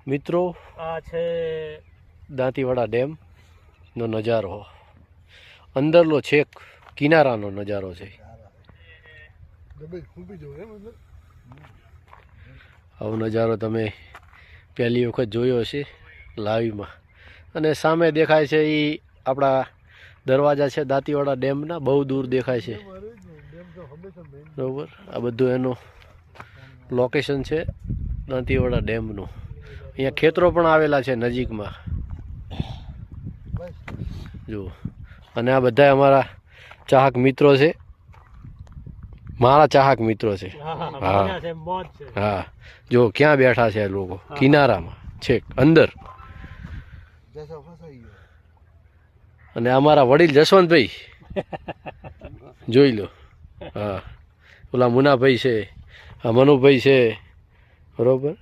મિત્રો આ છે દાંતીવાડા ડેમનો નજારો, અંદરનો છેક કિનારાનો નજારો છે. આવો નજારો તમે પહેલી વખત જોયો હશે લાઈવમાં. અને સામે દેખાય છે એ આપણા દરવાજા છે દાંતીવાડા ડેમના, બહુ દૂર દેખાય છે. બરાબર, આ બધું એનું લોકેશન છે દાંતીવાડા ડેમનું. અહીંયા ખેતરો પણ આવેલા છે નજીકમાં જુઓ. અને આ બધા અમારા ચાહક મિત્રો છે, મારા ચાહક મિત્રો છે. હા હા, જો ક્યાં બેઠા છે લોકો, કિનારામાં છેક અંદર. અને અમારા વડીલ જસવંતભાઈ જોઈ લો. હા, ઓલા મુનાભાઈ છે, આ મનુભાઈ છે. બરોબર,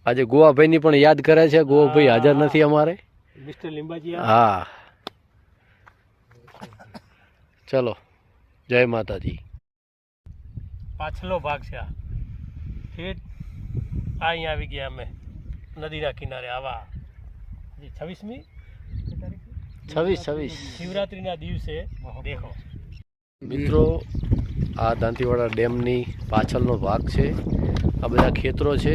આજે ગોવાભાઈની પણ યાદ કરે છે. ગોવાભાઈ હાજર નથી અમારે. મિસ્ટર લીંબાજી. હા, ચલો, જય માતાજી. પાછલો ભાગ છે આ. ઠેઠ અહીંયા આવી ગયા અમે નદીના કિનારે. આવા 26મી 26 શિવરાત્રિના દિવસે દેખો મિત્રો, આ દાંતીવાડા ડેમની પાછળનો ભાગ છે. આ બધા ખેતરો છે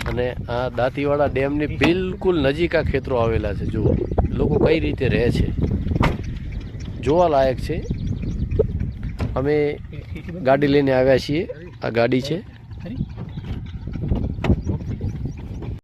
અને આ દાંતીવાડા ડેમની બિલકુલ નજીક આ ખેતરો આવેલા છે. જુઓ લોકો કઈ રીતે રહે છે, જોવા લાયક છે. અમે ગાડી લઈને આવ્યા છીએ, આ ગાડી છે.